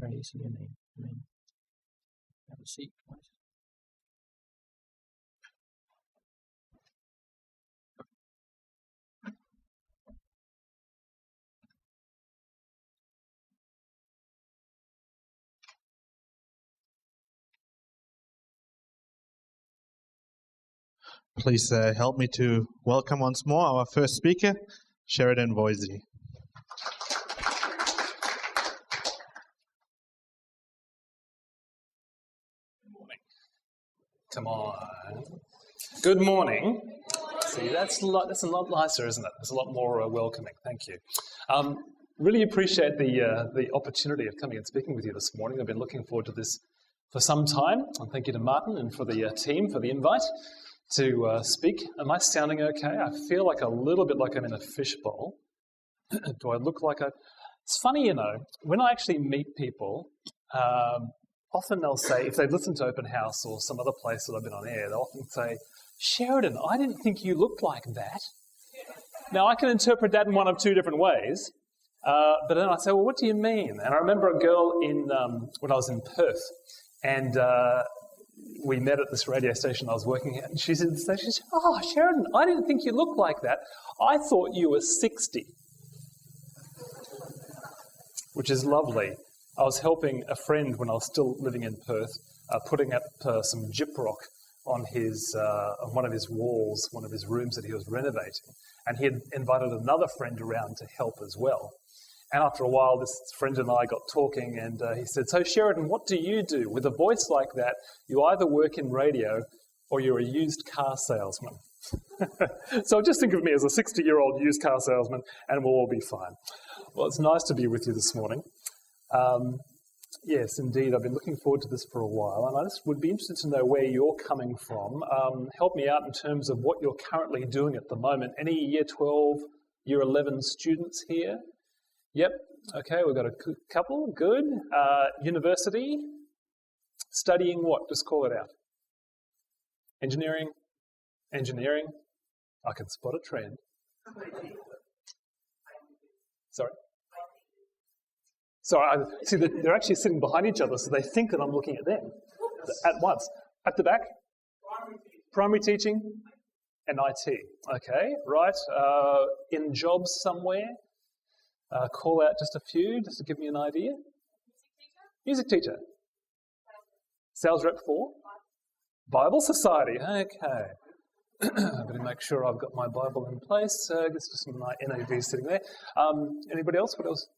Praise your name. Amen. Have a seat, please. Please help me to welcome once more our first speaker, Sheridan. Good morning. Come on. Good morning. See, that's a lot nicer, isn't it? It's a lot more welcoming. Thank you. Really appreciate the opportunity of coming and speaking with you this morning. I've been looking forward to this for some time. And thank you to Martin and for the team for the invite to speak. Am I sounding okay? I feel like a little bit like I'm in a fishbowl. Do I look like It's funny, when I actually meet people, often they'll say, if they've listened to Open House or some other place that I've been on air, they'll often say, Sheridan, I didn't think you looked like that. Now, I can interpret that in one of two different ways, but then I say, well, what do you mean? And I remember a girl when I was in Perth, and we met at this radio station I was working at, and she said, oh, Sheridan, I didn't think you looked like that. I thought you were 60. Which is lovely. I was helping a friend when I was still living in Perth, putting up some gyprock on one of his walls, one of his rooms that he was renovating. And he had invited another friend around to help as well. And after a while, this friend and I got talking, and he said, so Sheridan, what do you do? With a voice like that, you either work in radio or you're a used car salesman. So just think of me as a 60-year-old used car salesman, and we'll all be fine. Well, it's nice to be with you this morning. Yes, indeed, I've been looking forward to this for a while, and I just would be interested to know where you're coming from. Help me out in terms of what you're currently doing at the moment. Any Year 12, Year 11 students here? Yep, okay, we've got a couple, good. University, studying what? Just call it out. Engineering? I can spot a trend. Sorry? See, they're actually sitting behind each other, so they think that I'm looking at them at once. At the back? Primary teaching and IT. Okay, right. In jobs somewhere? Call out just a few, just to give me an idea. Music teacher. Sales rep for? Bible Society. Okay. I'm going to make sure I've got my Bible in place. There's just some NAV sitting there. Anybody else? What else?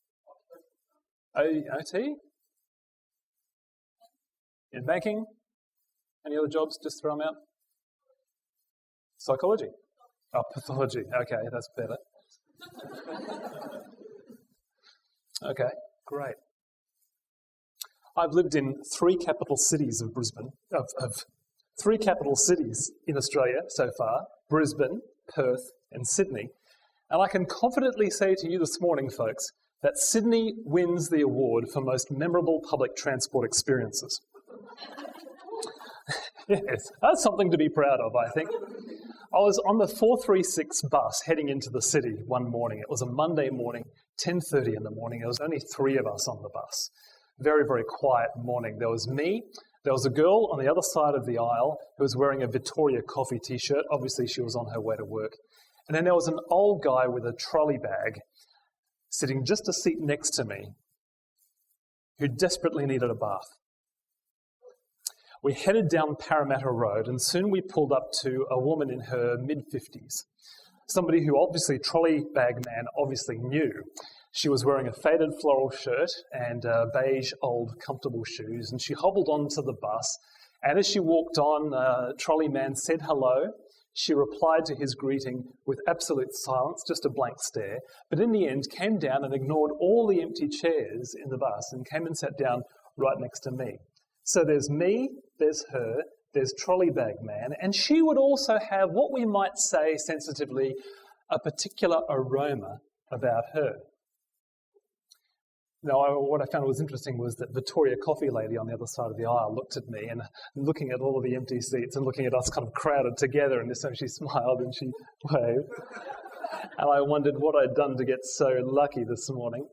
OT? In banking? Any other jobs? Just throw them out. Psychology? Oh, pathology. Okay, that's better. Okay, great. I've lived in three capital cities of Brisbane, three capital cities in Australia so far, Brisbane, Perth and Sydney. And I can confidently say to you this morning, folks, that Sydney wins the award for most memorable public transport experiences. Yes, that's something to be proud of, I think. I was on the 436 bus heading into the city one morning. It was a Monday morning, 10:30 in the morning. There was only three of us on the bus. Very, very quiet morning. There was me. There was a girl on the other side of the aisle who was wearing a Victoria Coffee t-shirt. Obviously, she was on her way to work. And then there was an old guy with a trolley bag sitting just a seat next to me who desperately needed a bath. We headed down Parramatta Road and soon we pulled up to a woman in her mid-50s, somebody who obviously, trolley bag man obviously knew. She was wearing a faded floral shirt and beige old comfortable shoes, and she hobbled onto the bus, and as she walked on, trolley man said hello. She replied to his greeting with absolute silence, just a blank stare, but in the end came down and ignored all the empty chairs in the bus and came and sat down right next to me. So there's me, there's her, there's trolley bag man, and she would also have what we might say sensitively a particular aroma about her. Now, what I found was interesting was that Victoria Coffee Lady on the other side of the aisle looked at me and looking at all of the empty seats and looking at us kind of crowded together, and so she smiled and she waved. And I wondered what I'd done to get so lucky this morning.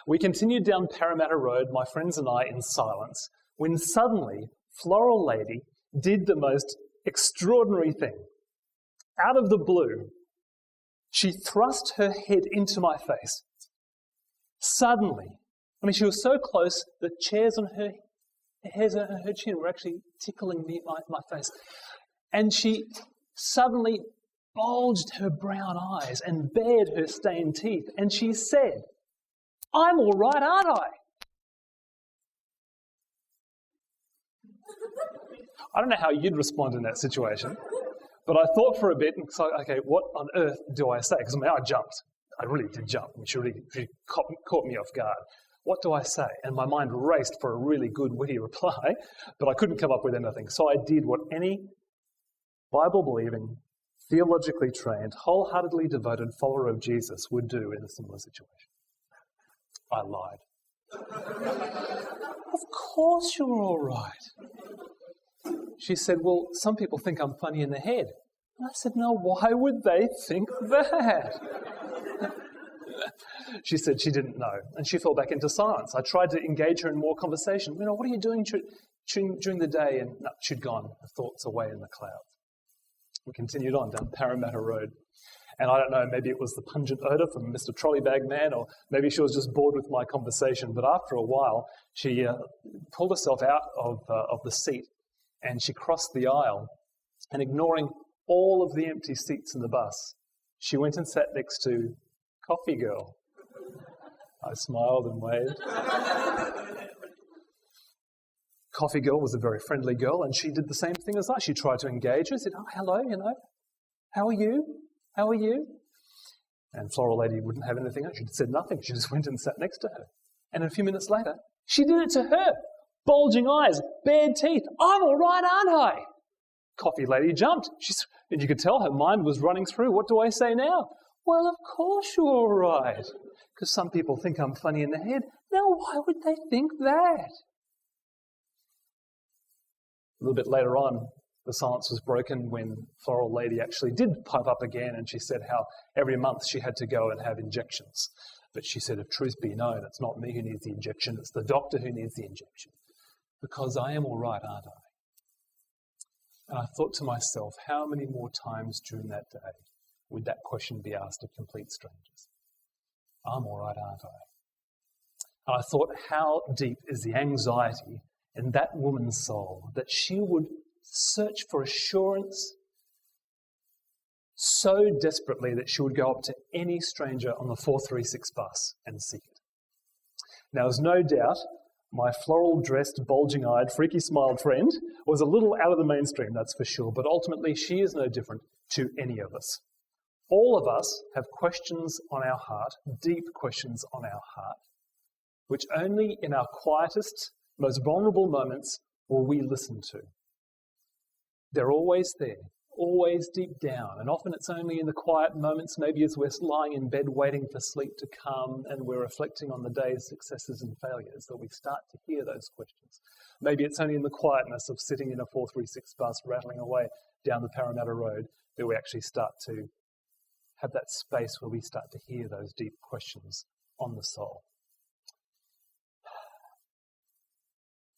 We continued down Parramatta Road, my friends and I, in silence, when suddenly Floral Lady did the most extraordinary thing. Out of the blue, she thrust her head into my face. Suddenly, she was so close, the hairs on her chin were actually tickling my face. And she suddenly bulged her brown eyes and bared her stained teeth, and she said, "I'm all right, aren't I?" I don't know how you'd respond in that situation, but I thought for a bit, and so, okay, what on earth do I say? Because I jumped. I really did jump. She caught me off guard. What do I say? And my mind raced for a really good, witty reply, but I couldn't come up with anything. So I did what any Bible-believing, theologically trained, wholeheartedly devoted follower of Jesus would do in a similar situation. I lied. "Of course you're all right." She said, "Well, some people think I'm funny in the head." And I said, "No, why would they think that?" She said she didn't know, and she fell back into silence. I tried to engage her in more conversation. What are you doing during the day? And no, she'd gone, her thoughts away in the clouds. We continued on down Parramatta Road. And I don't know, maybe it was the pungent odour from Mr. Trolleybag Man, or maybe she was just bored with my conversation. But after a while, she pulled herself out of the seat, and she crossed the aisle. And ignoring all of the empty seats in the bus, she went and sat next to Coffee Girl. I smiled and waved. Coffee Girl was a very friendly girl, and she did the same thing as I. She tried to engage her, said, "Oh, hello, how are you? How are you?" And Floral Lady wouldn't have anything. She said nothing. She just went and sat next to her. And a few minutes later, she did it to her. Bulging eyes, bared teeth. "I'm all right, aren't I?" Coffee Lady jumped. And you could tell her mind was running through. What do I say now? "Well, of course you're all right. Because some people think I'm funny in the head." Now, why would they think that? A little bit later on, the silence was broken when Floral Lady actually did pipe up again, and she said how every month she had to go and have injections. But she said, if truth be known, it's not me who needs the injection, it's the doctor who needs the injection. Because I am all right, aren't I? And I thought to myself, how many more times during that day would that question be asked of complete strangers? I'm all right, aren't I? And I thought, how deep is the anxiety in that woman's soul that she would search for assurance so desperately that she would go up to any stranger on the 436 bus and seek it. Now, there's no doubt my floral-dressed, bulging-eyed, freaky-smiled friend was a little out of the mainstream, that's for sure, but ultimately she is no different to any of us. All of us have questions on our heart, deep questions on our heart, which only in our quietest, most vulnerable moments will we listen to. They're always there, always deep down, and often it's only in the quiet moments, maybe as we're lying in bed waiting for sleep to come and we're reflecting on the day's successes and failures, that we start to hear those questions. Maybe it's only in the quietness of sitting in a 436 bus rattling away down the Parramatta Road that we actually start to have that space where we start to hear those deep questions on the soul.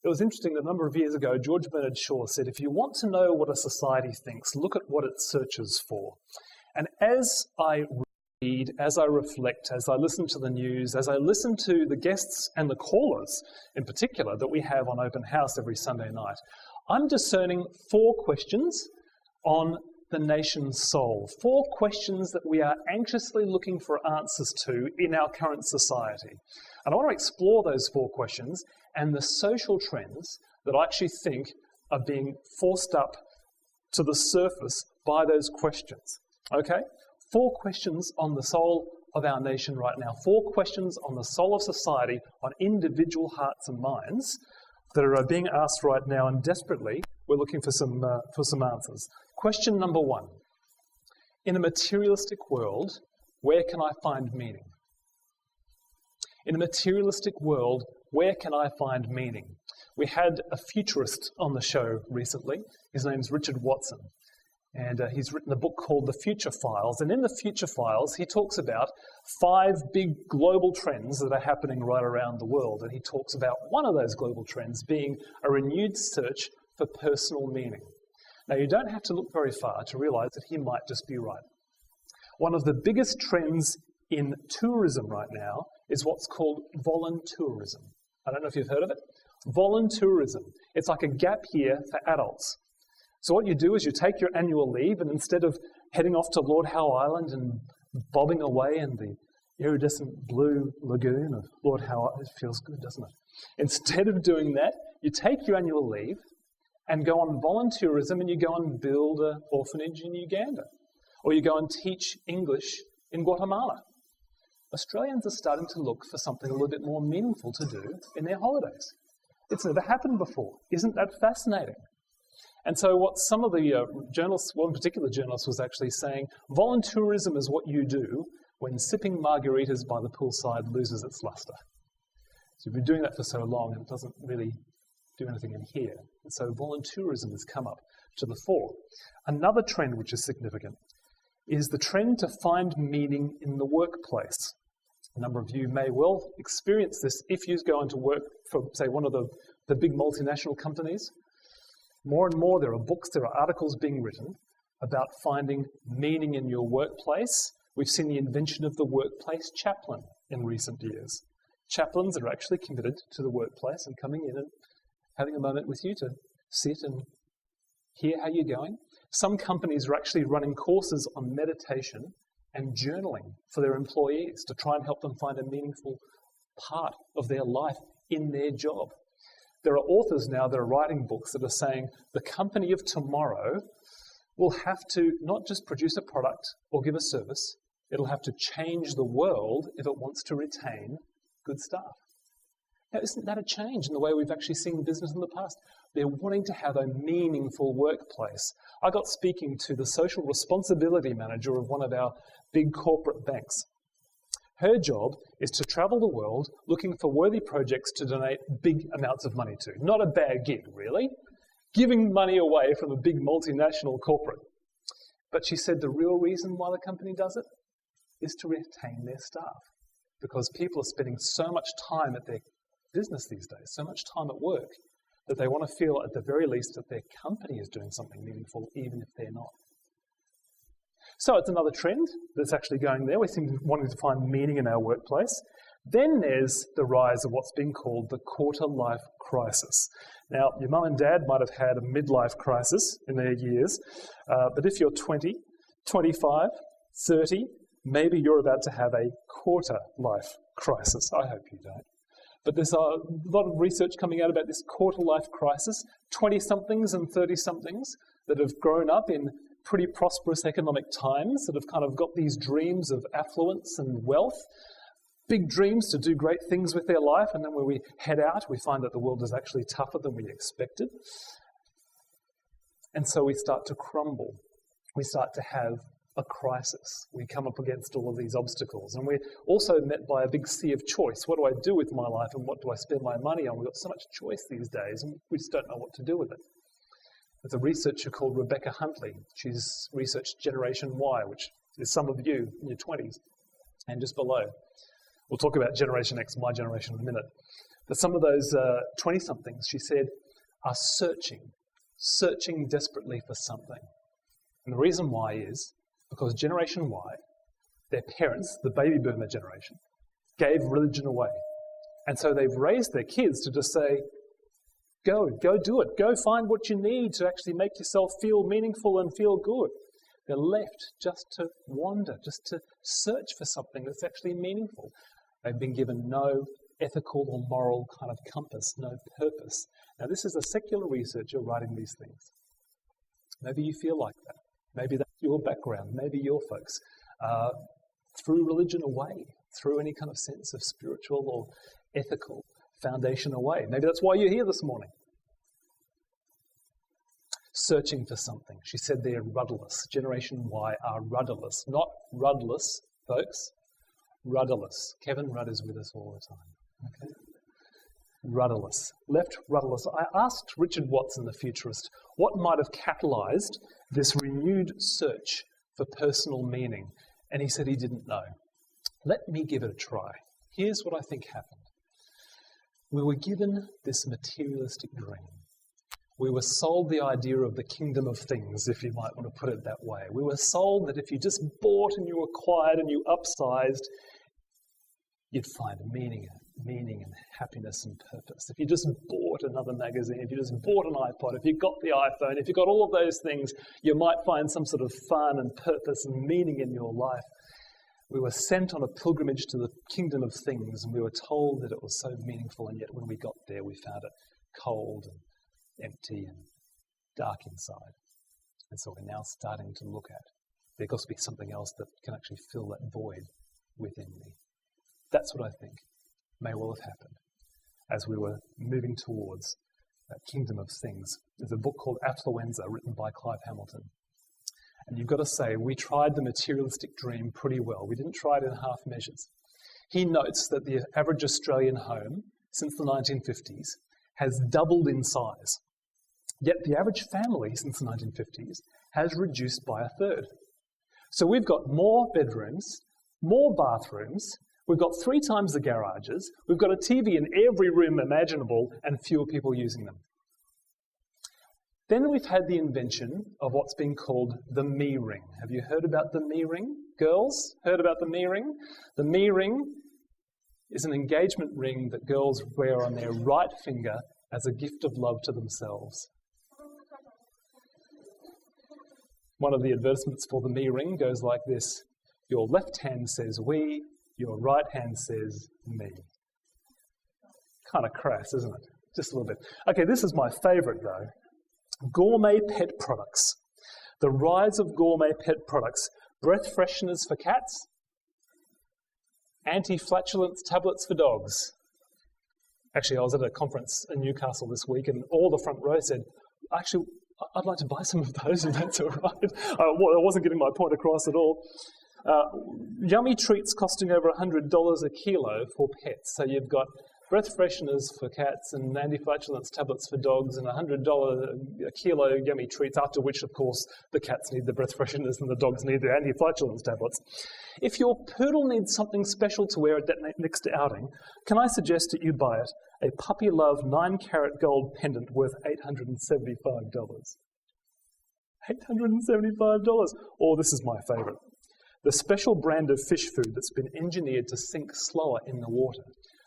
It was interesting that a number of years ago, George Bernard Shaw said, if you want to know what a society thinks, look at what it searches for. And as I read, as I reflect, as I listen to the news, as I listen to the guests and the callers in particular that we have on Open House every Sunday night, I'm discerning 4 questions on the nation's soul. 4 questions that we are anxiously looking for answers to in our current society. And I want to explore those 4 questions and the social trends that I actually think are being forced up to the surface by those questions. Okay? 4 questions on the soul of our nation right now. 4 questions on the soul of society, on individual hearts and minds that are being asked right now, and desperately we're looking for some answers. Question number 1. In a materialistic world, where can I find meaning? In a materialistic world, where can I find meaning? We had a futurist on the show recently. His name's Richard Watson. And he's written a book called The Future Files. And in The Future Files, he talks about 5 big global trends that are happening right around the world. And he talks about one of those global trends being a renewed search for personal meaning. Now, you don't have to look very far to realize that he might just be right. One of the biggest trends in tourism right now is what's called voluntourism. I don't know if you've heard of it. Voluntourism. It's like a gap year for adults. So what you do is you take your annual leave, and instead of heading off to Lord Howe Island and bobbing away in the iridescent blue lagoon of Lord Howe, it feels good, doesn't it? Instead of doing that, you take your annual leave and go on voluntourism, and you go and build an orphanage in Uganda, or you go and teach English in Guatemala. Australians are starting to look for something a little bit more meaningful to do in their holidays. It's never happened before. Isn't that fascinating? And so what some of the journalists, one particular journalist was actually saying, voluntourism is what you do when sipping margaritas by the poolside loses its luster. So you've been doing that for so long, and it doesn't really do anything in here. And so voluntourism has come up to the fore. Another trend which is significant is the trend to find meaning in the workplace. A number of you may well experience this if you go into work for, say, one of the big multinational companies. More and more there are books, there are articles being written about finding meaning in your workplace. We've seen the invention of the workplace chaplain in recent years. Chaplains that are actually committed to the workplace and coming in and having a moment with you to sit and hear how you're going. Some companies are actually running courses on meditation and journaling for their employees to try and help them find a meaningful part of their life in their job. There are authors now that are writing books that are saying the company of tomorrow will have to not just produce a product or give a service, it'll have to change the world if it wants to retain good staff. Now, isn't that a change in the way we've actually seen business in the past? They're wanting to have a meaningful workplace. I got speaking to the social responsibility manager of one of our big corporate banks. Her job is to travel the world looking for worthy projects to donate big amounts of money to. Not a bad gig, really. Giving money away from a big multinational corporate. But she said the real reason why the company does it is to retain their staff. Because people are spending so much time at their business these days, so much time at work, that they want to feel at the very least that their company is doing something meaningful, even if they're not. So it's another trend that's actually going there. We seem to be wanting to find meaning in our workplace. Then there's the rise of what's being called the quarter-life crisis. Now, your mum and dad might have had a midlife crisis in their years, but if you're 20, 25, 30, maybe you're about to have a quarter-life crisis. I hope you don't. But there's a lot of research coming out about this quarter-life crisis, 20-somethings and 30-somethings that have grown up in pretty prosperous economic times, that have kind of got these dreams of affluence and wealth, big dreams to do great things with their life, and then when we head out, we find that the world is actually tougher than we expected. And so we start to crumble. We start to have a crisis. We come up against all of these obstacles. And we're also met by a big sea of choice. What do I do with my life and what do I spend my money on? We've got so much choice these days and we just don't know what to do with it. There's a researcher called Rebecca Huntley. She's researched Generation Y, which is some of you in your 20s and just below. We'll talk about Generation X, my generation, in a minute. But some of those 20-somethings, she said, are searching desperately for something. And the reason why is because Generation Y, their parents, the baby boomer generation, gave religion away. And so they've raised their kids to just say, go do it. Go find what you need to actually make yourself feel meaningful and feel good. They're left just to wander, just to search for something that's actually meaningful. They've been given no ethical or moral kind of compass, no purpose. Now, this is a secular researcher writing these things. Maybe you feel like that. Maybe that's your background. Maybe your folks threw religion away, threw any kind of sense of spiritual or ethical foundation away. Maybe that's why you're here this morning. Searching for something. She said they're rudderless. Generation Y are rudderless. Not rudless, folks. Rudderless. Kevin Rudd is with us all the time. Okay? Rudderless. Left rudderless. I asked Richard Watson, the futurist, what might have catalysed this renewed search for personal meaning. And he said he didn't know. Let me give it a try. Here's what I think happened. We were given this materialistic dream. We were sold the idea of the kingdom of things, if you might want to put it that way. We were sold that if you just bought and you acquired and you upsized, you'd find meaning and happiness and purpose. If you just bought another magazine, if you just bought an iPod, if you got the iPhone, if you got all of those things, you might find some sort of fun and purpose and meaning in your life. We were sent on a pilgrimage to the kingdom of things, and we were told that it was so meaningful, and yet when we got there, we found it cold and empty and dark inside. And so we're now starting to look at there got to be something else that can actually fill that void within me. That's what I think may well have happened as we were moving towards that kingdom of things. There's a book called Affluenza written by Clive Hamilton. And you've got to say, we tried the materialistic dream pretty well. We didn't try it in half measures. He notes that the average Australian home since the 1950s has doubled in size. Yet the average family since the 1950s has reduced by a third. So we've got more bedrooms, more bathrooms, we've got 3 times the garages, we've got a TV in every room imaginable, and fewer people using them. Then we've had the invention of what's been called the me ring. Have you heard about the me ring? Girls, heard about the me ring? The me ring is an engagement ring that girls wear on their right finger as a gift of love to themselves. One of the advertisements for the me ring goes like this: your left hand says we, your right hand says me. Kind of crass, isn't it? Just a little bit. Okay, this is my favourite though. Gourmet pet products. The rise of gourmet pet products. Breath fresheners for cats. Anti-flatulence tablets for dogs. Actually, I was at a conference in Newcastle this week and all the front row said, actually, I'd like to buy some of those if that's all right. I wasn't getting my point across at all. Yummy treats costing over $100 a kilo for pets. So you've got breath fresheners for cats and anti-flatulence tablets for dogs and $100 a kilo yummy treats, after which, of course, the cats need the breath fresheners and the dogs need the anti-flatulence tablets. If your poodle needs something special to wear at that next outing, can I suggest that you buy it a Puppy Love 9-carat gold pendant worth $875. $875! Or this is my favourite. The special brand of fish food that's been engineered to sink slower in the water.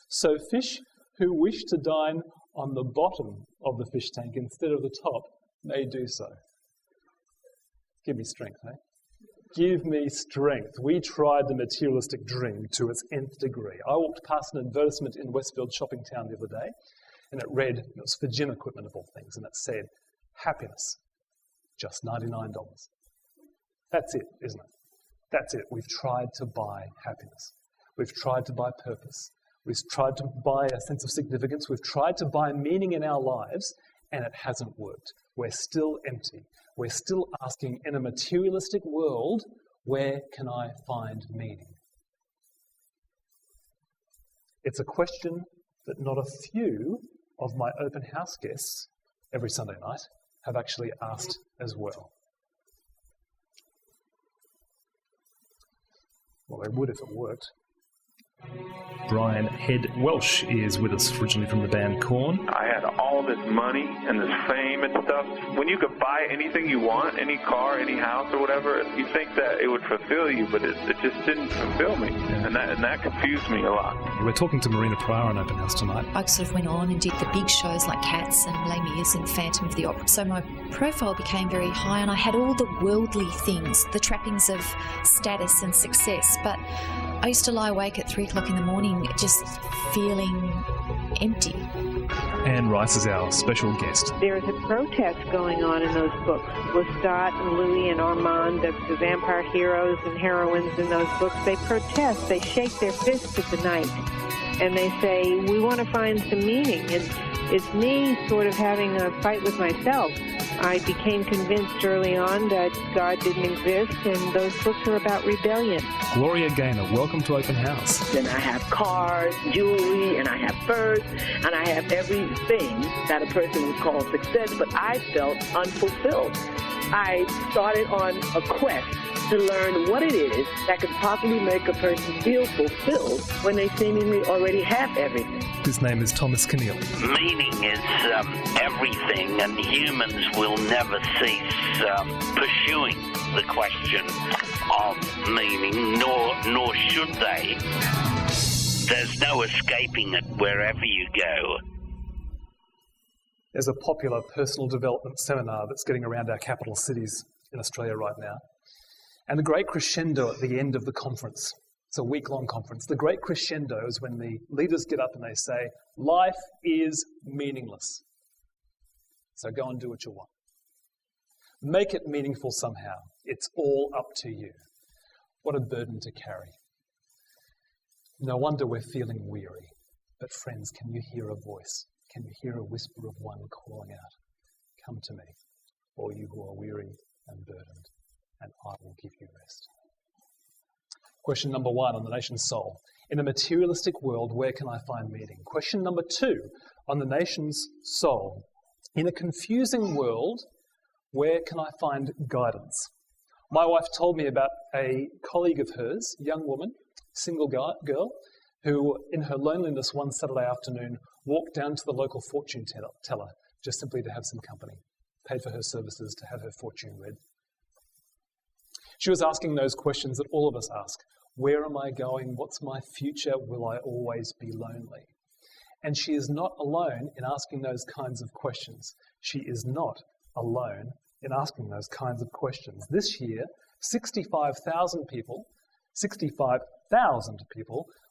So fish who wish to dine on the bottom of the fish tank instead of the top may do so. Give me strength, eh? Give me strength. We tried the materialistic dream to its nth degree. I walked past an advertisement in Westfield Shopping Town the other day, and it read, it was for gym equipment of all things, and it said, happiness, just $99. That's it, isn't it? That's it. We've tried to buy happiness. We've tried to buy purpose. We've tried to buy a sense of significance. We've tried to buy meaning in our lives, and it hasn't worked. We're still empty. We're still asking, in a materialistic world, where can I find meaning? It's a question that not a few of my open house guests every Sunday night have actually asked as well. Well, they would if it worked. Brian Head Welsh is with us, originally from the band Korn. I had all this money and this fame and stuff. When you could buy anything you want, any car, any house or whatever, you think that it would fulfill you, but it just didn't fulfill me. Yeah. And that confused me a lot. We're talking to Marina Pryor on Open House tonight. I sort of went on and did the big shows like Cats and Les Mis and Phantom of the Opera. So my profile became very high and I had all the worldly things, the trappings of status and success. But I used to lie awake at 3 o'clock in the morning just feeling empty. Anne Rice is our special guest. There's a protest going on in those books. Lestat and Louis and Armand, the vampire heroes and heroines in those books, they protest. They shake their fists at the night. And they say, we want to find some meaning. And it's me sort of having a fight with myself. I became convinced early on that God didn't exist, and those books are about rebellion. Gloria Gaynor, welcome to Open House. And I have cars, jewelry, and I have furs, and I have everything that a person would call success, but I felt unfulfilled. I started on a quest to learn what it is that could possibly make a person feel fulfilled when they seemingly already have everything. His name is Thomas Keneally. Meaning is everything, and humans will never cease pursuing the question of meaning, nor should they. There's no escaping it wherever you go. There's a popular personal development seminar that's getting around our capital cities in Australia right now. And the great crescendo at the end of the conference, it's a week-long conference, the great crescendo is when the leaders get up and they say, life is meaningless. So go and do what you want. Make it meaningful somehow. It's all up to you. What a burden to carry. No wonder we're feeling weary. But friends, can you hear a voice? Can you hear a whisper of one calling out, come to me, all you who are weary and burdened, and I will give you rest. Question number 1 on the nation's soul. In a materialistic world, where can I find meaning? Question number 2 on the nation's soul. In a confusing world, where can I find guidance? My wife told me about a colleague of hers, young woman, single girl, who in her loneliness one Saturday afternoon walked down to the local fortune teller just simply to have some company, paid for her services to have her fortune read. She was asking those questions that all of us ask. Where am I going? What's my future? Will I always be lonely? And she is not alone in asking those kinds of questions. She is not alone in asking those kinds of questions. This year, 65,000 people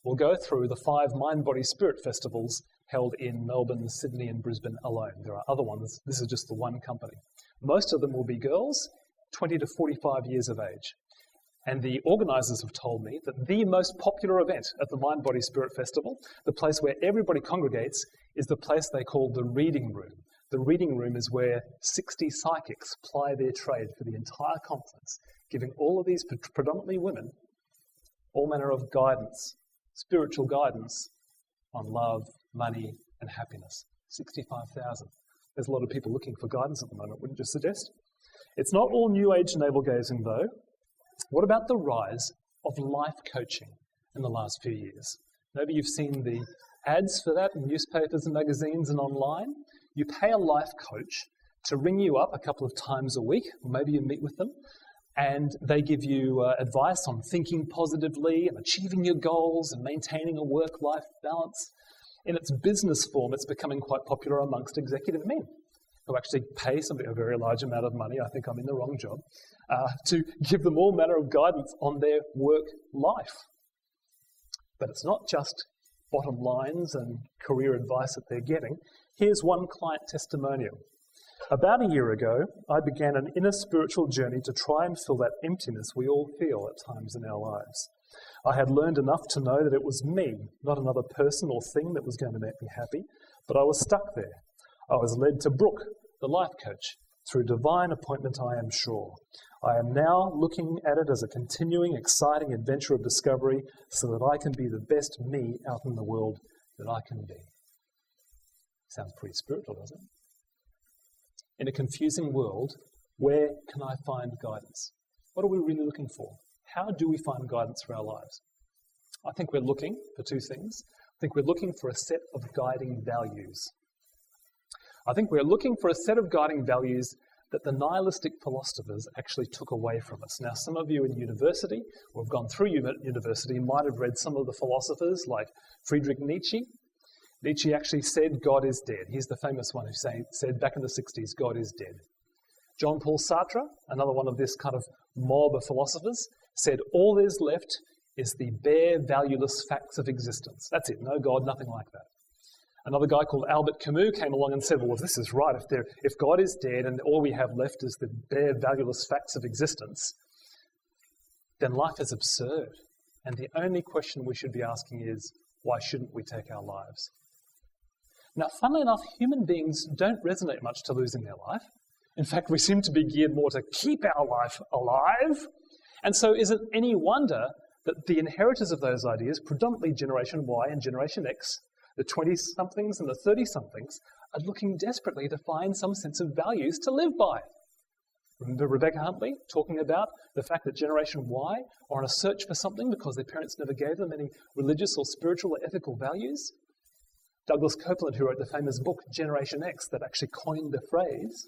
will go through the 5 Mind, Body, Spirit festivals held in Melbourne, Sydney and Brisbane alone. There are other ones. This is just the one company. Most of them will be girls, 20 to 45 years of age. And the organisers have told me that the most popular event at the Mind, Body, Spirit Festival, the place where everybody congregates, is the place they call the reading room. The reading room is where 60 psychics ply their trade for the entire conference, giving all of these predominantly women all manner of guidance, spiritual guidance on love, money and happiness. 65,000. There's a lot of people looking for guidance at the moment, wouldn't you suggest? It's not all New Age navel-gazing though. What about the rise of life coaching in the last few years? Maybe you've seen the ads for that in newspapers and magazines and online. You pay a life coach to ring you up a couple of times a week, or maybe you meet with them, and they give you advice on thinking positively and achieving your goals and maintaining a work-life balance. In its business form, it's becoming quite popular amongst executive men who actually pay a very large amount of money, I think I'm in the wrong job, to give them all manner of guidance on their work life. But it's not just bottom lines and career advice that they're getting. Here's one client testimonial. About a year ago, I began an inner spiritual journey to try and fill that emptiness we all feel at times in our lives. I had learned enough to know that it was me, not another person or thing, that was going to make me happy, but I was stuck there. I was led to Brooke, the life coach, through divine appointment, I am sure. I am now looking at it as a continuing, exciting adventure of discovery so that I can be the best me out in the world that I can be. Sounds pretty spiritual, doesn't it? In a confusing world, where can I find guidance? What are we really looking for? How do we find guidance for our lives? I think we're looking for 2 things. I think we're looking for a set of guiding values. I think we're looking for a set of guiding values that the nihilistic philosophers actually took away from us. Now, some of you in university, or have gone through university, might have read some of the philosophers like Friedrich Nietzsche. Nietzsche actually said, God is dead. He's the famous one who said back in the 60s, God is dead. Jean-Paul Sartre, another one of this kind of mob of philosophers, said all there's left is the bare, valueless facts of existence. That's it, no God, nothing like that. Another guy called Albert Camus came along and said, well, if this is right, if God is dead and all we have left is the bare, valueless facts of existence, then life is absurd. And the only question we should be asking is, why shouldn't we take our lives? Now, funnily enough, human beings don't resonate much to losing their life. In fact, we seem to be geared more to keep our life alive. And so is it any wonder that the inheritors of those ideas, predominantly Generation Y and Generation X, the 20-somethings and the 30-somethings, are looking desperately to find some sense of values to live by? Remember Rebecca Huntley talking about the fact that Generation Y are on a search for something because their parents never gave them any religious or spiritual or ethical values? Douglas Copeland, who wrote the famous book Generation X that actually coined the phrase,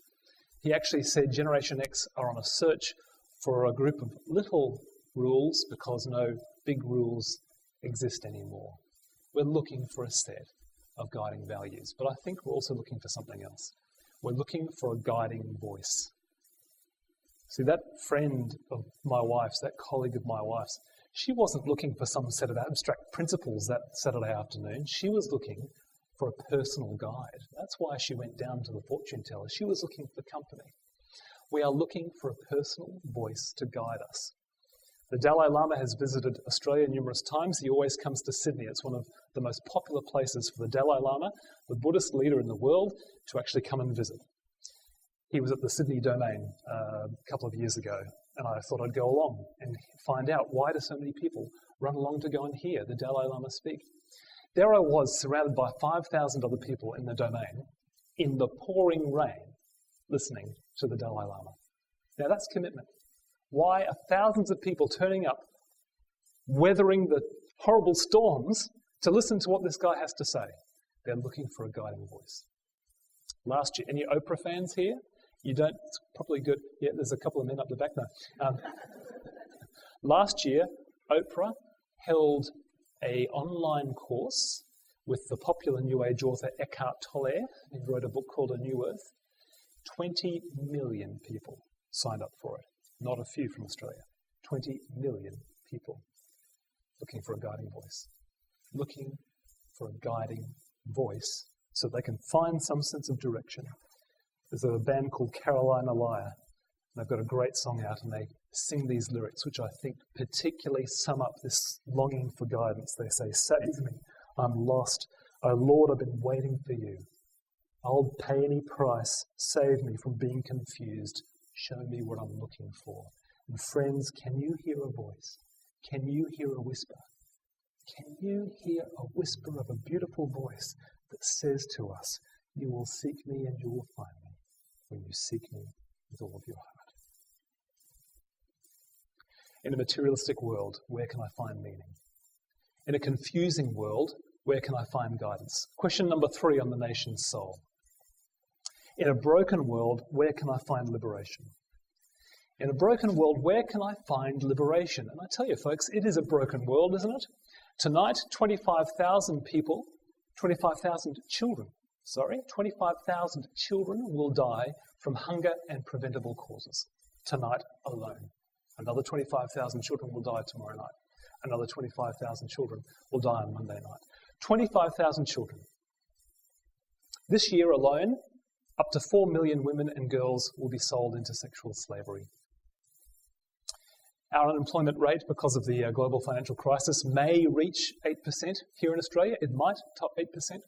he actually said Generation X are on a search for a group of little rules because no big rules exist anymore. We're looking for a set of guiding values, but I think we're also looking for something else. We're looking for a guiding voice. See, that friend of my wife's, that colleague of my wife's, she wasn't looking for some set of abstract principles that Saturday afternoon. She was looking for a personal guide. That's why she went down to the fortune teller. She was looking for company. We are looking for a personal voice to guide us. The Dalai Lama has visited Australia numerous times. He always comes to Sydney. It's one of the most popular places for the Dalai Lama, the Buddhist leader in the world, to actually come and visit. He was at the Sydney Domain a couple of years ago, and I thought I'd go along and find out why do so many people run along to go and hear the Dalai Lama speak. There I was, surrounded by 5,000 other people in the Domain, in the pouring rain, listening to the Dalai Lama. Now that's commitment. Why are thousands of people turning up, weathering the horrible storms, to listen to what this guy has to say? They're looking for a guiding voice. Last year, any Oprah fans here? You don't, it's probably good. Yeah, there's a couple of men up the back now. Last year, Oprah held an online course with the popular New Age author Eckhart Tolle, who wrote a book called A New Earth. 20 million people signed up for it. Not a few from Australia. 20 million people looking for a guiding voice. Looking for a guiding voice so they can find some sense of direction. There's a band called Carolina Lyre. They've got a great song out and they sing these lyrics, which I think particularly sum up this longing for guidance. They say, "Save me, I'm lost. Oh Lord, I've been waiting for you. I'll pay any price. Save me from being confused. Show me what I'm looking for." And friends, can you hear a voice? Can you hear a whisper? Can you hear a whisper of a beautiful voice that says to us, "You will seek me and you will find me when you seek me with all of your heart"? In a materialistic world, where can I find meaning? In a confusing world, where can I find guidance? Question number 3 on the nation's soul. In a broken world, where can I find liberation? In a broken world, where can I find liberation? And I tell you, folks, it is a broken world, isn't it? Tonight, 25,000 children will die from hunger and preventable causes. Tonight alone. Another 25,000 children will die tomorrow night. Another 25,000 children will die on Monday night. 25,000 children. This year alone, up to 4 million women and girls will be sold into sexual slavery. Our unemployment rate, because of the global financial crisis, may reach 8% here in Australia. It might top 8%.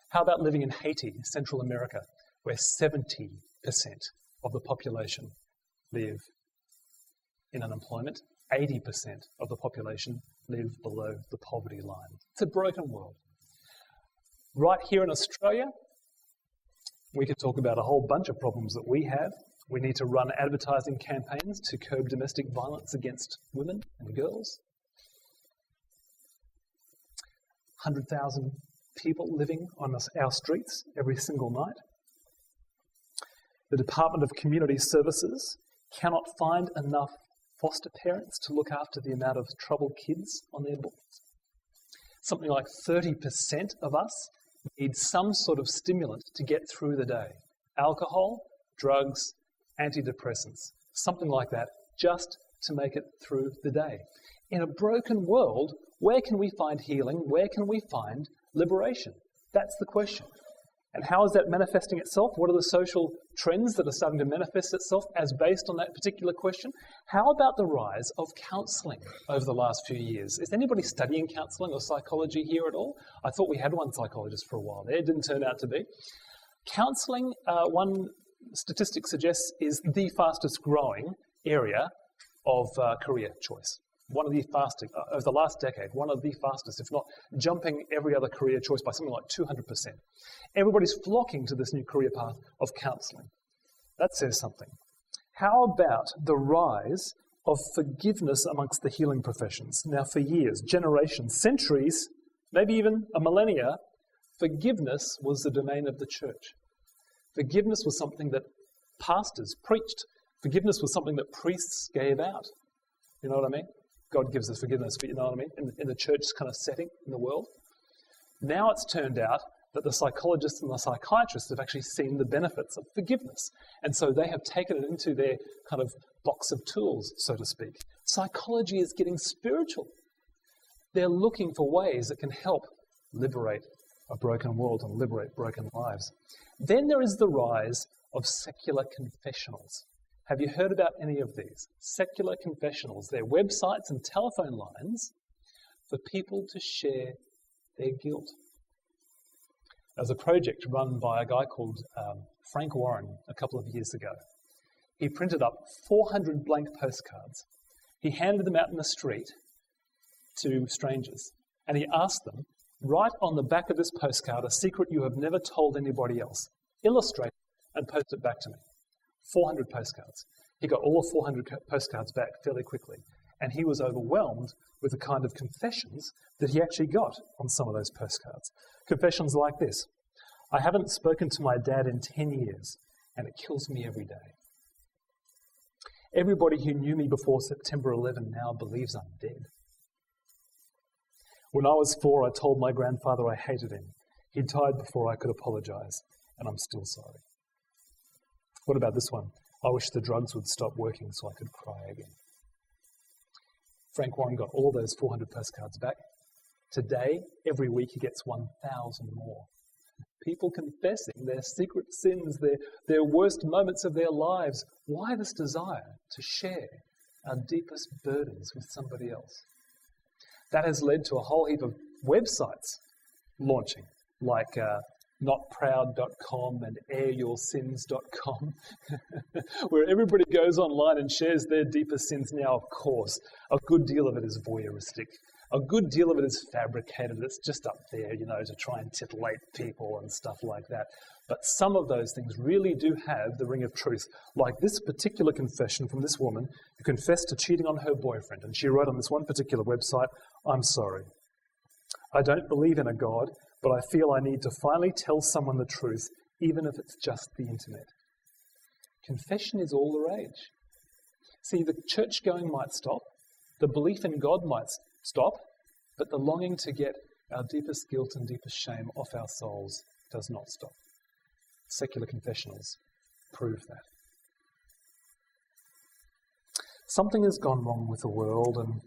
How about living in Haiti, Central America, where 70% of the population live in unemployment? 80% of the population live below the poverty line. It's a broken world. Right here in Australia, we could talk about a whole bunch of problems that we have. We need to run advertising campaigns to curb domestic violence against women and girls. 100,000 people living on our streets every single night. The Department of Community Services cannot find enough foster parents to look after the amount of troubled kids on their books. Something like 30% of us need some sort of stimulant to get through the day. Alcohol, drugs, antidepressants, something like that, just to make it through the day. In a broken world, where can we find healing? Where can we find liberation? That's the question. And how is that manifesting itself? What are the social trends that are starting to manifest itself as based on that particular question? How about the rise of counselling over the last few years? Is anybody studying counselling or psychology here at all? I thought we had one psychologist for a while there. It didn't turn out to be. Counselling, one statistics suggests is the fastest growing area of career choice. One of the fastest, over the last decade, one of the fastest, if not jumping every other career choice by something like 200%. Everybody's flocking to this new career path of counselling. That says something. How about the rise of forgiveness amongst the healing professions? Now, for years, generations, centuries, maybe even a millennia, forgiveness was the domain of the church. Forgiveness was something that pastors preached. Forgiveness was something that priests gave out. You know what I mean? God gives us forgiveness, but you know what I mean? In the church kind of setting in the world. Now it's turned out that the psychologists and the psychiatrists have actually seen the benefits of forgiveness. And so they have taken it into their kind of box of tools, so to speak. Psychology is getting spiritual. They're looking for ways that can help liberate a broken world and liberate broken lives. Then there is the rise of secular confessionals. Have you heard about any of these? Secular confessionals. They're websites and telephone lines for people to share their guilt. There was a project run by a guy called Frank Warren a couple of years ago. He printed up 400 blank postcards. He handed them out in the street to strangers, and he asked them, write on the back of this postcard a secret you have never told anybody else. Illustrate it and post it back to me. 400 postcards. He got all 400 postcards back fairly quickly, and he was overwhelmed with the kind of confessions that he actually got on some of those postcards. Confessions like this: I haven't spoken to my dad in 10 years, and it kills me every day. Everybody who knew me before September 11 now believes I'm dead. When I was 4, I told my grandfather I hated him. He died before I could apologise, and I'm still sorry. What about this one? I wish the drugs would stop working so I could cry again. Frank Warren got all those 400 postcards back. Today, every week, he gets 1,000 more. People confessing their secret sins, their worst moments of their lives. Why this desire to share our deepest burdens with somebody else? That has led to a whole heap of websites launching, like notproud.com and airyoursins.com, where everybody goes online and shares their deepest sins. Now, of course, a good deal of it is voyeuristic. A good deal of it is fabricated. It's just up there, to try and titillate people and stuff like that. But some of those things really do have the ring of truth, like this particular confession from this woman who confessed to cheating on her boyfriend. And she wrote on this one particular website, I'm sorry. I don't believe in a God, but I feel I need to finally tell someone the truth, even if it's just the internet. Confession is all the rage. See, the church going might stop, the belief in God might stop, but the longing to get our deepest guilt and deepest shame off our souls does not stop. Secular confessionals prove that. Something has gone wrong with the world, and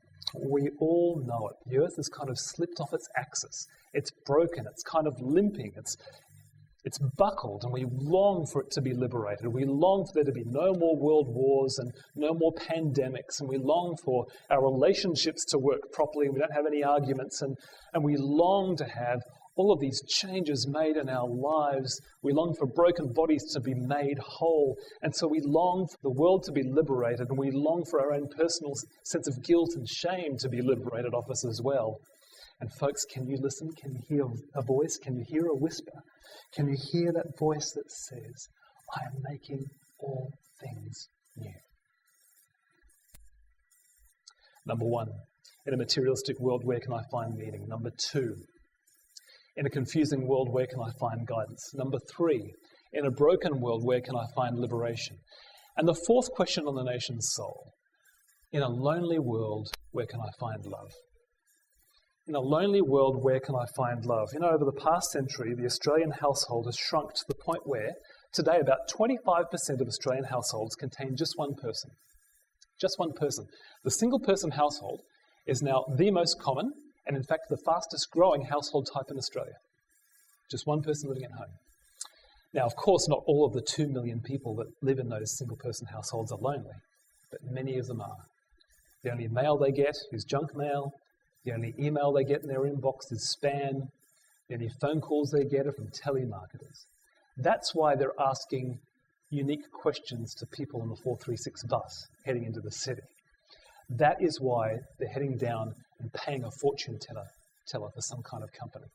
we all know it. The earth has kind of slipped off its axis. It's broken. It's kind of limping. It's buckled, and we long for it to be liberated. We long for there to be no more world wars and no more pandemics, and we long for our relationships to work properly, and we don't have any arguments, and we long to have all of these changes made in our lives. We long for broken bodies to be made whole, and so we long for the world to be liberated, and we long for our own personal sense of guilt and shame to be liberated off us as well. And folks, can you listen? Can you hear a voice? Can you hear a whisper? Can you hear that voice that says, I am making all things new? Number one, in a materialistic world, where can I find meaning? Number two, in a confusing world, where can I find guidance? Number three, in a broken world, where can I find liberation? And the fourth question on the nation's soul, in a lonely world, where can I find love? In a lonely world, where can I find love? Over the past century, the Australian household has shrunk to the point where today about 25% of Australian households contain just one person. Just one person. The single-person household is now the most common and, in fact, the fastest growing household type in Australia. Just one person living at home. Now, of course, not all of the 2 million people that live in those single-person households are lonely, but many of them are. The only mail they get is junk mail. The only email they get in their inbox is spam. The only phone calls they get are from telemarketers. That's why they're asking unique questions to people on the 436 bus heading into the city. That is why they're heading down and paying a fortune teller for some kind of company.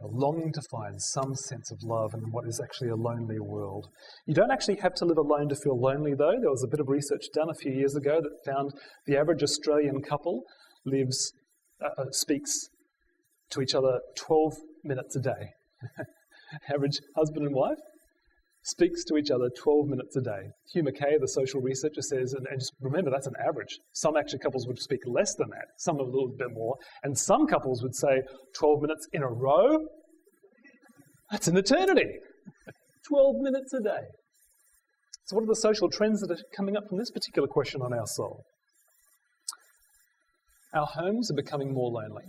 They're longing to find some sense of love in what is actually a lonely world. You don't actually have to live alone to feel lonely, though. There was a bit of research done a few years ago that found the average Australian couple speaks to each other 12 minutes a day. Average husband and wife speaks to each other 12 minutes a day. Hugh Mackay, the social researcher, says, and just remember, that's an average. Some actually couples would speak less than that, some a little bit more, and some couples would say 12 minutes in a row. That's an eternity. 12 minutes a day. So what are the social trends that are coming up from this particular question on our soul? Our homes are becoming more lonely,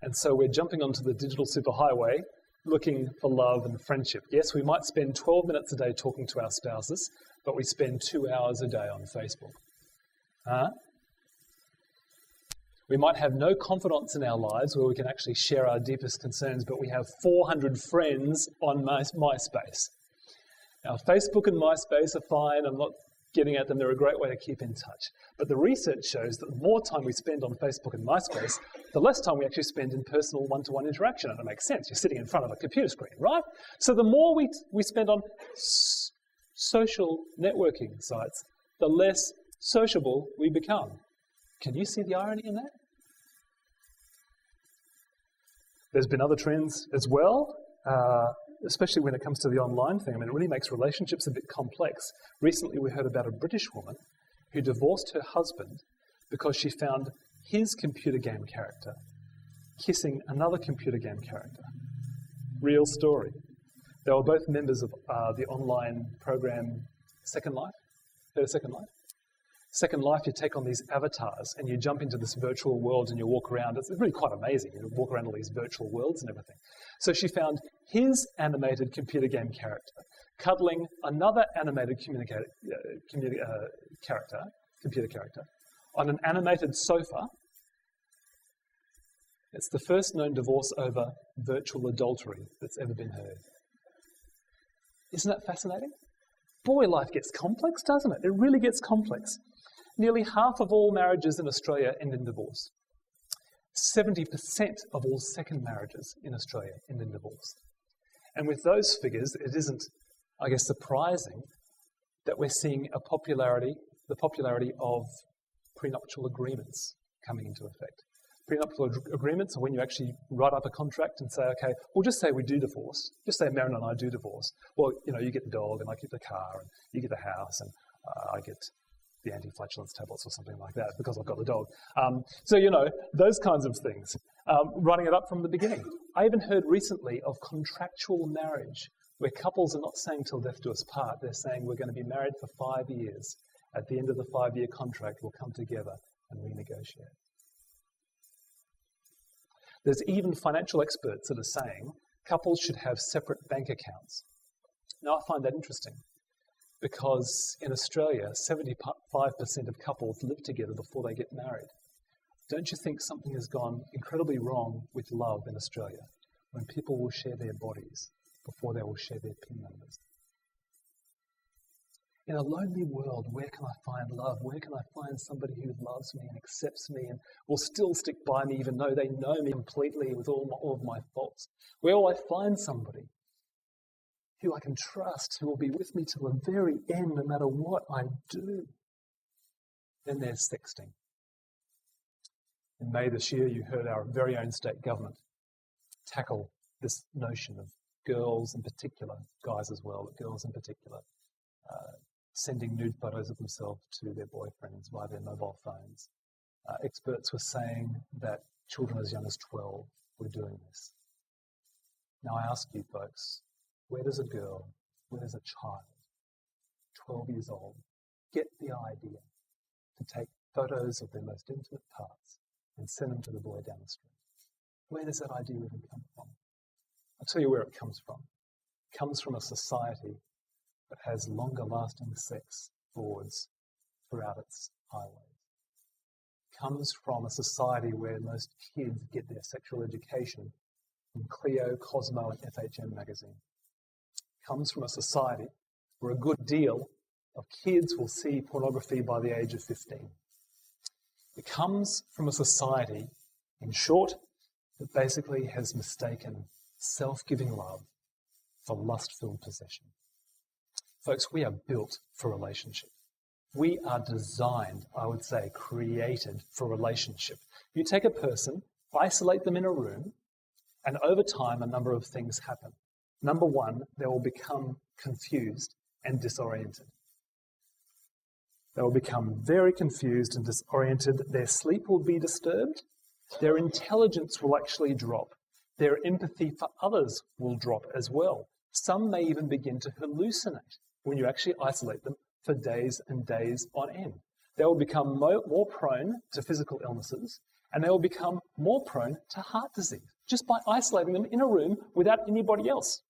and so we're jumping onto the digital superhighway looking for love and friendship. Yes, we might spend 12 minutes a day talking to our spouses, but we spend 2 hours a day on Facebook. We might have no confidants in our lives where we can actually share our deepest concerns, but we have 400 friends on MySpace. Now, Facebook and MySpace are fine. I'm not getting at them. They're a great way to keep in touch. But the research shows that the more time we spend on Facebook and MySpace, the less time we actually spend in personal one-to-one interaction. And it makes sense. You're sitting in front of a computer screen, right? So the more we spend on social networking sites, the less sociable we become. Can you see the irony in that? There's been other trends as well, especially when it comes to the online thing. I mean, it really makes relationships a bit complex. Recently, we heard about a British woman who divorced her husband because she found his computer game character kissing another computer game character. Real story. They were both members of the online program Second Life. Heard of Second Life? Second Life, you take on these avatars and you jump into this virtual world and you walk around. It's really quite amazing. You walk around all these virtual worlds and everything. So she found his animated computer game character cuddling another animated computer character on an animated sofa. It's the first known divorce over virtual adultery that's ever been heard. Isn't that fascinating? Boy, life gets complex, doesn't it? It really gets complex. Nearly half of all marriages in Australia end in divorce. 70% of all second marriages in Australia end in divorce. And with those figures, it isn't, I guess, surprising that we're seeing the popularity of prenuptial agreements coming into effect. Prenuptial agreements are when you actually write up a contract and say, okay, we'll just say we do divorce. Just say Marin and I do divorce. Well, you get the dog and I keep the car and you get the house and I get the anti-flatulence tablets or something like that because I've got the dog. So, those kinds of things. Writing it up from the beginning. I even heard recently of contractual marriage where couples are not saying till death do us part. They're saying we're going to be married for 5 years. At the end of the 5-year contract, we'll come together and renegotiate. There's even financial experts that are saying couples should have separate bank accounts. Now, I find that interesting because in Australia, 75% of couples live together before they get married. Don't you think something has gone incredibly wrong with love in Australia when people will share their bodies before they will share their PIN numbers? In a lonely world, where can I find love? Where can I find somebody who loves me and accepts me and will still stick by me even though they know me completely with all of my faults? Where will I find somebody who I can trust, who will be with me till the very end no matter what I do? Then there's sexting. In May this year, you heard our very own state government tackle this notion of girls in particular, guys as well, but girls in particular, sending nude photos of themselves to their boyfriends via their mobile phones. Experts were saying that children as young as 12 were doing this. Now I ask you folks, where does a girl, where does a child, 12 years old, get the idea to take photos of their most intimate parts and send them to the boy down the street? Where does that idea even come from? I'll tell you where it comes from. It comes from a society that has longer-lasting sex frauds throughout its highways. It comes from a society where most kids get their sexual education from Clio, Cosmo, and FHM magazine. It comes from a society where a good deal of kids will see pornography by the age of 15. It comes from a society, in short, that basically has mistaken self-giving love for lust-filled possession. Folks, we are built for relationship. We are designed, I would say, created for relationship. You take a person, isolate them in a room, and over time a number of things happen. Number one, they will become confused and disoriented. They will become very confused and disoriented. Their sleep will be disturbed. Their intelligence will actually drop. Their empathy for others will drop as well. Some may even begin to hallucinate when you actually isolate them for days and days on end. They will become more prone to physical illnesses, and they will become more prone to heart disease just by isolating them in a room without anybody else.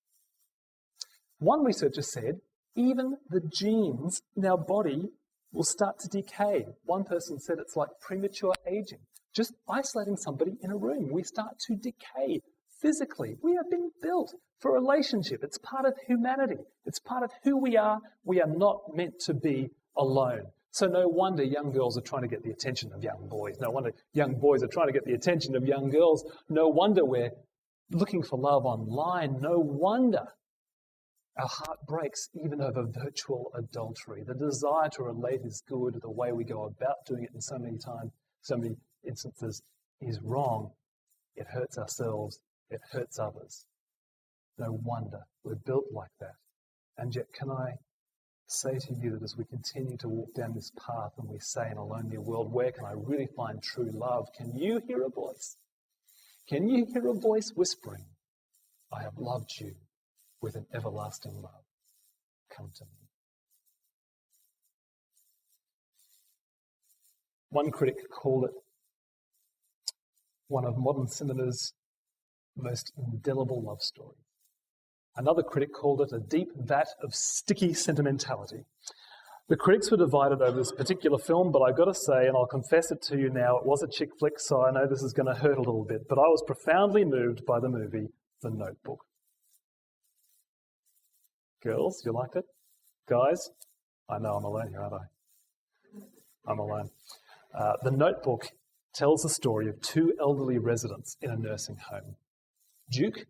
One researcher said, even the genes in our body will start to decay. One person said it's like premature aging. Just isolating somebody in a room, we start to decay physically. We have been built for relationship. It's part of humanity. It's part of who we are. We are not meant to be alone. So no wonder young girls are trying to get the attention of young boys. No wonder young boys are trying to get the attention of young girls. No wonder we're looking for love online. No wonder our heart breaks even over virtual adultery. The desire to relate is good. The way we go about doing it in so many instances is wrong. It hurts ourselves. It hurts others. No wonder we're built like that. And yet, can I say to you that as we continue to walk down this path and we say in a lonely world, where can I really find true love? Can you hear a voice? Can you hear a voice whispering, I have loved you with an everlasting love. Come to me. One critic called it one of modern cinema's most indelible love stories. Another critic called it a deep vat of sticky sentimentality. The critics were divided over this particular film, but I've got to say, and I'll confess it to you now, it was a chick flick, so I know this is going to hurt a little bit, but I was profoundly moved by the movie The Notebook. Girls, you liked it? Guys? I know I'm alone here, aren't I? I'm alone. The Notebook tells the story of two elderly residents in a nursing home. Duke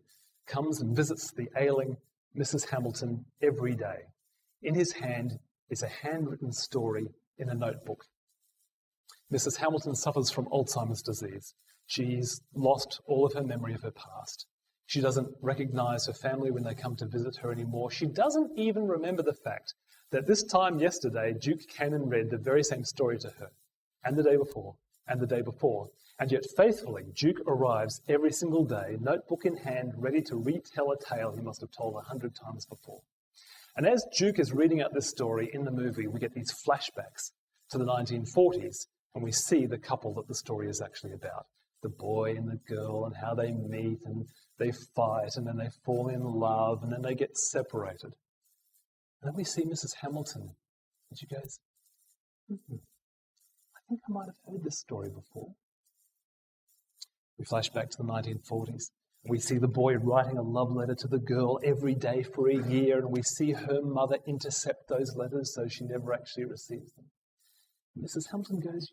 comes and visits the ailing Mrs. Hamilton every day. In his hand is a handwritten story in a notebook. Mrs. Hamilton suffers from Alzheimer's disease. She's lost all of her memory of her past. She doesn't recognize her family when they come to visit her anymore. She doesn't even remember the fact that this time yesterday, Duke came and read the very same story to her, and the day before, and the day before. And yet faithfully, Duke arrives every single day, notebook in hand, ready to retell a tale he must have told 100 times before. And as Duke is reading out this story in the movie, we get these flashbacks to the 1940s, and we see the couple that the story is actually about. The boy and the girl, and how they meet, and they fight, and then they fall in love, and then they get separated. And then we see Mrs. Hamilton, and she goes, I think I might have heard this story before. We flash back to the 1940s. We see the boy writing a love letter to the girl every day for a year, and we see her mother intercept those letters so she never actually receives them. And Mrs. Hamilton goes,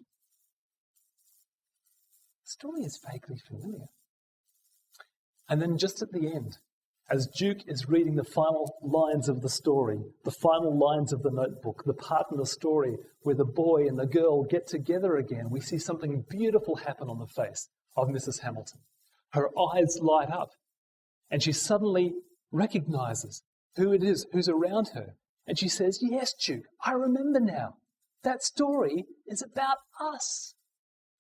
the story is vaguely familiar. And then just at the end, as Duke is reading the final lines of the story, the final lines of the notebook, the part in the story where the boy and the girl get together again, we see something beautiful happen on the face of Mrs. Hamilton. Her eyes light up, and she suddenly recognizes who it is who's around her. And she says, yes, Duke, I remember now. That story is about us.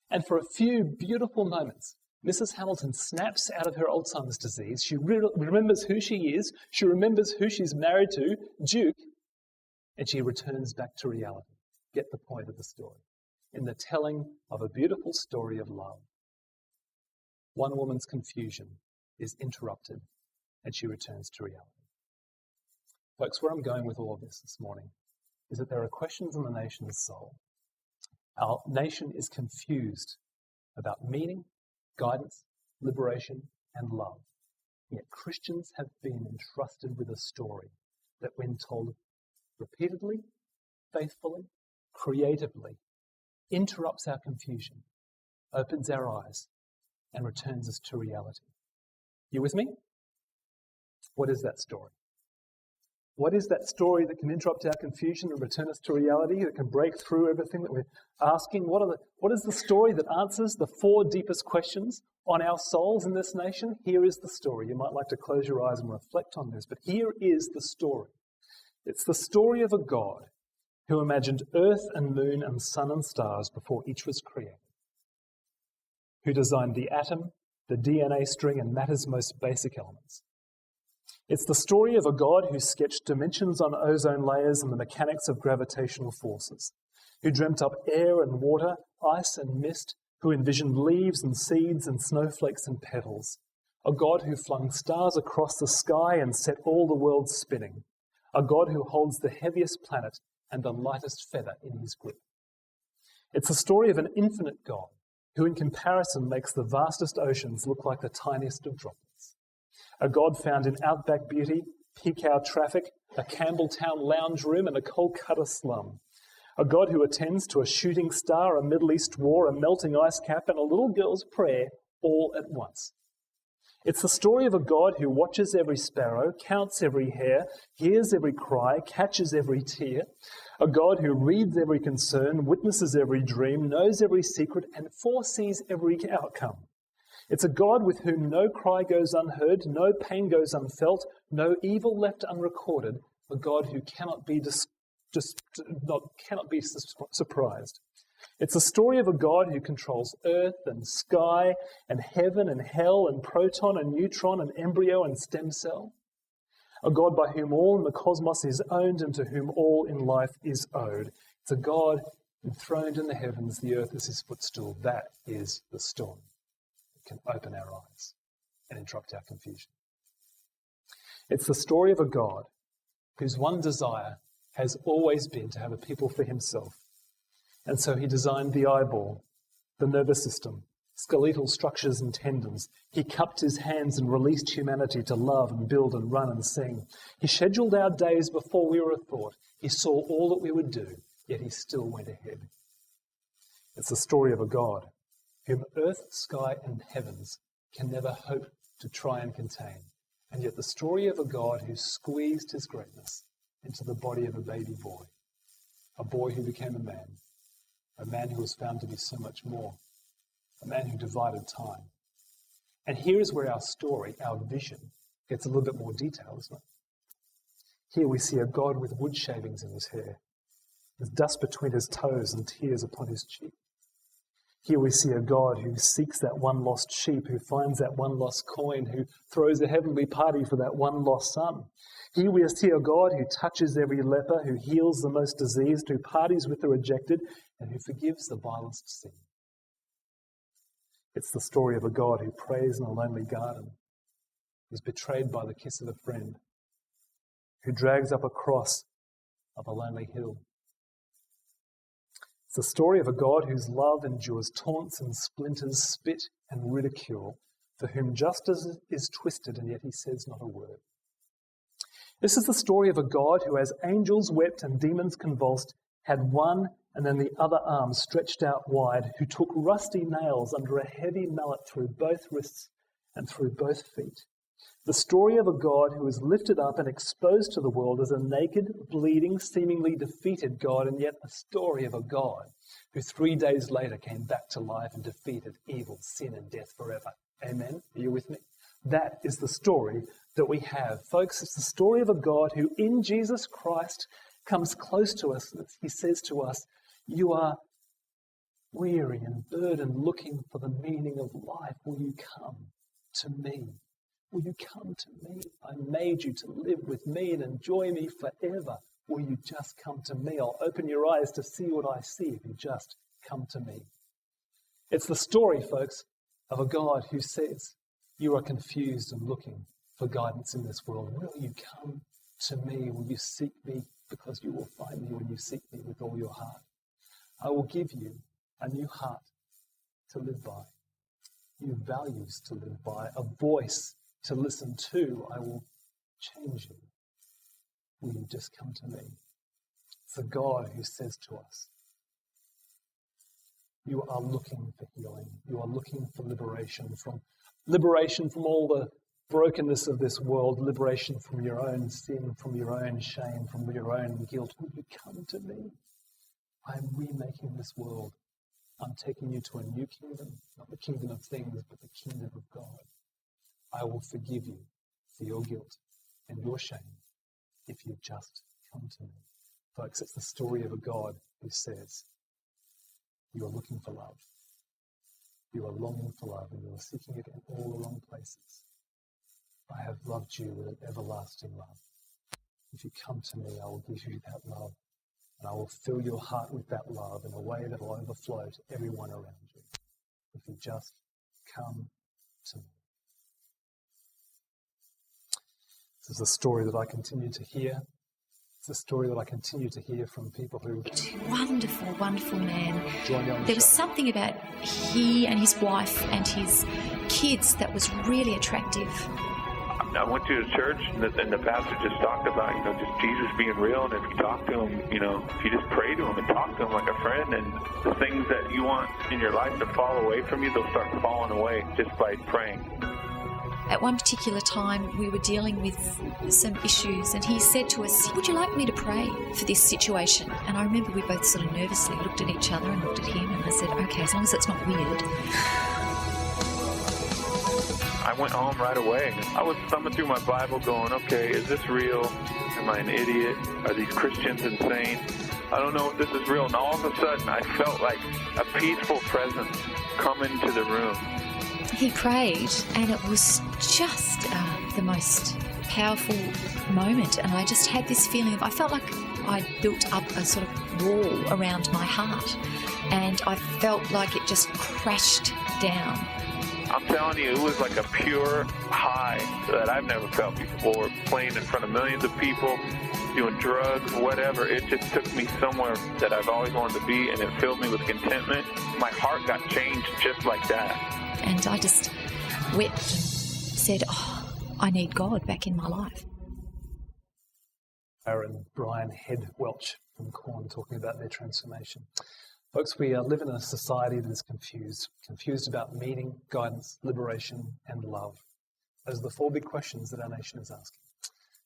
And for a few beautiful moments, Mrs. Hamilton snaps out of her Alzheimer's disease. She remembers who she is. She remembers who she's married to, Duke, and she returns back to reality. Get the point of the story. In the telling of a beautiful story of love, one woman's confusion is interrupted, and she returns to reality. Folks, where I'm going with all of this morning is that there are questions in the nation's soul. Our nation is confused about meaning, guidance, liberation, and love. Yet Christians have been entrusted with a story that when told repeatedly, faithfully, creatively, interrupts our confusion, opens our eyes, and returns us to reality. You with me? What is that story? What is that story that can interrupt our confusion and return us to reality, that can break through everything that we're asking? What is the story that answers the 4 deepest questions on our souls in this nation? Here is the story. You might like to close your eyes and reflect on this, but here is the story. It's the story of a God who imagined earth and moon and sun and stars before each was created, who designed the atom, the DNA string, and matter's most basic elements. It's the story of a God who sketched dimensions on ozone layers and the mechanics of gravitational forces, who dreamt up air and water, ice and mist, who envisioned leaves and seeds and snowflakes and petals, a God who flung stars across the sky and set all the world spinning, a God who holds the heaviest planet and the lightest feather in his grip. It's the story of an infinite God who in comparison makes the vastest oceans look like the tiniest of droplets. A God found in outback beauty, peak hour traffic, a Campbelltown lounge room and a Kolkata slum. A God who attends to a shooting star, a Middle East war, a melting ice cap and a little girl's prayer all at once. It's the story of a God who watches every sparrow, counts every hair, hears every cry, catches every tear. A God who reads every concern, witnesses every dream, knows every secret and foresees every outcome. It's a God with whom no cry goes unheard, no pain goes unfelt, no evil left unrecorded, a God who cannot be surprised. It's the story of a God who controls earth and sky and heaven and hell and proton and neutron and embryo and stem cell. A God by whom all in the cosmos is owned and to whom all in life is owed. It's a God enthroned in the heavens, the earth is his footstool. That is the story. Can open our eyes and interrupt our confusion. It's the story of a God whose one desire has always been to have a people for himself. And so he designed the eyeball, the nervous system, skeletal structures and tendons. He cupped his hands and released humanity to love and build and run and sing. He scheduled our days before we were a thought. He saw all that we would do, yet he still went ahead. It's the story of a God whom earth, sky and heavens can never hope to try and contain, and yet the story of a God who squeezed his greatness into the body of a baby boy, a boy who became a man who was found to be so much more, a man who divided time. And here is where our story, our vision, gets a little bit more detail, isn't it? Here we see a God with wood shavings in his hair, with dust between his toes and tears upon his cheek. Here we see a God who seeks that one lost sheep, who finds that one lost coin, who throws a heavenly party for that one lost son. Here we see a God who touches every leper, who heals the most diseased, who parties with the rejected, and who forgives the vilest sin. It's the story of a God who prays in a lonely garden, who's betrayed by the kiss of a friend, who drags up a cross up a lonely hill. It's the story of a God whose love endures taunts and splinters, spit and ridicule, for whom justice is twisted and yet he says not a word. This is the story of a God who, as angels wept and demons convulsed, had one and then the other arm stretched out wide, who took rusty nails under a heavy mallet through both wrists and through both feet. The story of a God who is lifted up and exposed to the world as a naked, bleeding, seemingly defeated God, and yet a story of a God who 3 days later came back to life and defeated evil, sin, and death forever. Amen? Are you with me? That is the story that we have. Folks, it's the story of a God who in Jesus Christ comes close to us. He says to us, you are weary and burdened looking for the meaning of life. Will you come to me? Will you come to me? I made you to live with me and enjoy me forever. Will you just come to me? I'll open your eyes to see what I see if you just come to me. It's the story, folks, of a God who says, you are confused and looking for guidance in this world. Will you come to me? Will you seek me? Because you will find me when you seek me with all your heart. I will give you a new heart to live by, new values to live by, a voice to listen to. I will change you. will you just come to me? It's a God who says to us, you are looking for healing. You are looking for liberation from all the brokenness of this world, liberation from your own sin, from your own shame, from your own guilt. Will you come to me? I am remaking this world. I'm taking you to a new kingdom, not the kingdom of things, but the kingdom of God. I will forgive you for your guilt and your shame if you just come to me. Folks, it's the story of a God who says, you are looking for love. You are longing for love, and you are seeking it in all the wrong places. I have loved you with an everlasting love. If you come to me, I will give you that love, and I will fill your heart with that love in a way that will overflow to everyone around you. If you just come to me. This is a story that I continue to hear. It's a story that I continue to hear from people who... Wonderful, wonderful man. Join you on the There was show. something about he and his wife and his kids that was really attractive. I went to a church, and the pastor just talked about, just Jesus being real, and if you talk to him, if you just pray to him and talk to him like a friend, and the things that you want in your life to fall away from you, they'll start falling away just by praying. At one particular time, we were dealing with some issues, and he said to us, would you like me to pray for this situation? And I remember we both sort of nervously looked at each other and looked at him, and I said, okay, as long as it's not weird. I went home right away. I was thumbing through my Bible going, okay, is this real? Am I an idiot? Are these Christians insane? I don't know if this is real. And all of a sudden, I felt like a peaceful presence come into the room. He prayed, and it was just the most powerful moment. And I just had this feeling of, I felt like I'd built up a sort of wall around my heart, and I felt like it just crashed down. I'm telling you, it was like a pure high that I've never felt before, playing in front of millions of people, doing drugs, whatever. It just took me somewhere that I've always wanted to be, and it filled me with contentment. My heart got changed just like that. And I just wept and said, I need God back in my life. Aaron, Brian, Head Welch from Corn talking about their transformation. Folks, we live in a society that is confused about meaning, guidance, liberation, and love. Those are the four big questions that our nation is asking.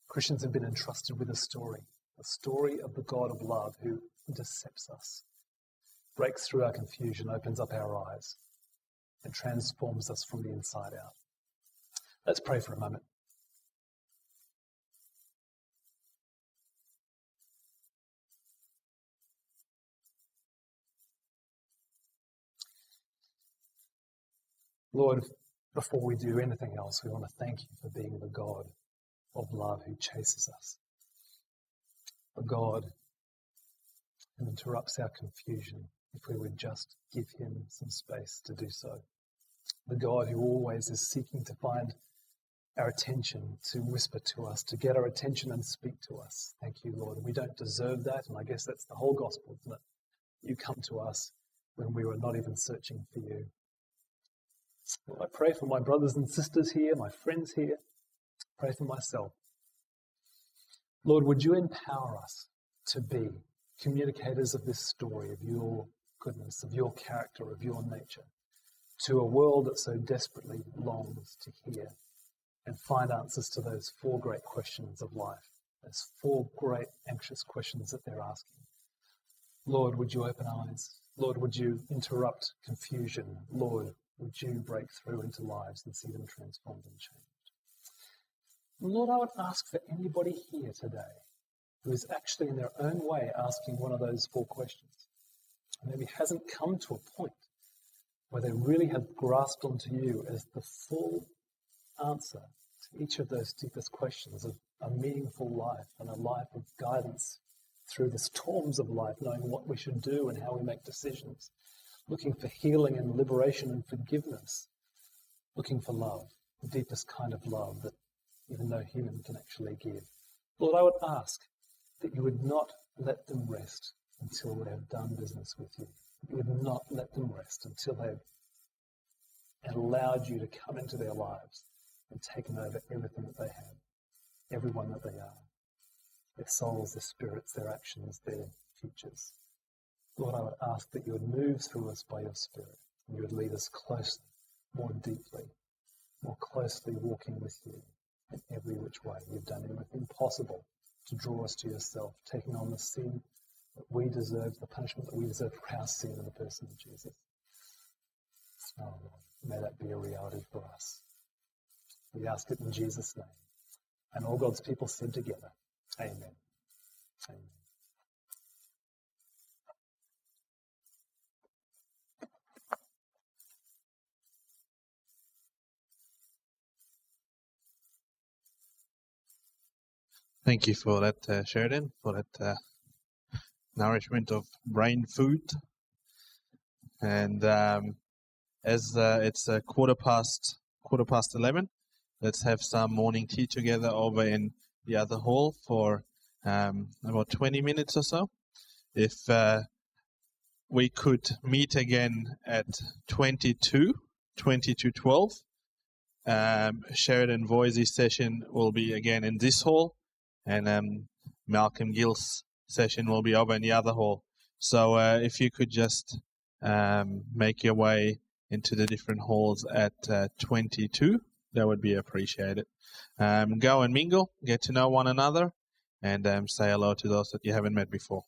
Christians have been entrusted with a story of the God of love who intercepts us, breaks through our confusion, opens up our eyes, and transforms us from the inside out. Let's pray for a moment. Lord, before we do anything else, we want to thank you for being the God of love who chases us. A God who interrupts our confusion if we would just give him some space to do so. The God who always is seeking to find our attention, to whisper to us, to get our attention and speak to us. Thank you, Lord. And we don't deserve that, and I guess that's the whole gospel, isn't it? You come to us when we were not even searching for you. Lord, I pray for my brothers and sisters here, my friends here. Pray for myself. Lord, would you empower us to be communicators of this story, of your goodness, of your character, of your nature, to a world that so desperately longs to hear and find answers to those four great questions of life, those four great anxious questions that they're asking. Lord, would you open eyes? Lord, would you interrupt confusion? Lord, would you break through into lives and see them transformed and changed? Lord, I would ask for anybody here today who is actually in their own way asking one of those four questions, maybe hasn't come to a point where they really have grasped onto you as the full answer to each of those deepest questions of a meaningful life and a life of guidance through the storms of life, knowing what we should do and how we make decisions, looking for healing and liberation and forgiveness, looking for love, the deepest kind of love that even no human can actually give. Lord, I would ask that you would not let them rest until they have done business with you. You would not let them rest until they've allowed you to come into their lives and taken over everything that they have, everyone that they are. their souls, their spirits, their actions, their futures. Lord, I would ask that you would move through us by your Spirit, and you would lead us closer, more deeply, more closely walking with you in every which way. You've done everything possible to draw us to yourself, taking on the sin that we deserve, the punishment that we deserve for our sin in the person of Jesus. Oh Lord, may that be a reality for us. We ask it in Jesus' name. And all God's people said together, amen. Amen. Thank you for that, Sheridan, for that nourishment of brain food. And as it's 11:15, let's have some morning tea together over in the other hall for about 20 minutes or so. If we could meet again at 22:12, Sheridan Voisey's session will be again in this hall, and Malcolm Gill's session will be over in the other hall. So if you could just make your way into the different halls at 22, that would be appreciated. Go and mingle, get to know one another, and say hello to those that you haven't met before.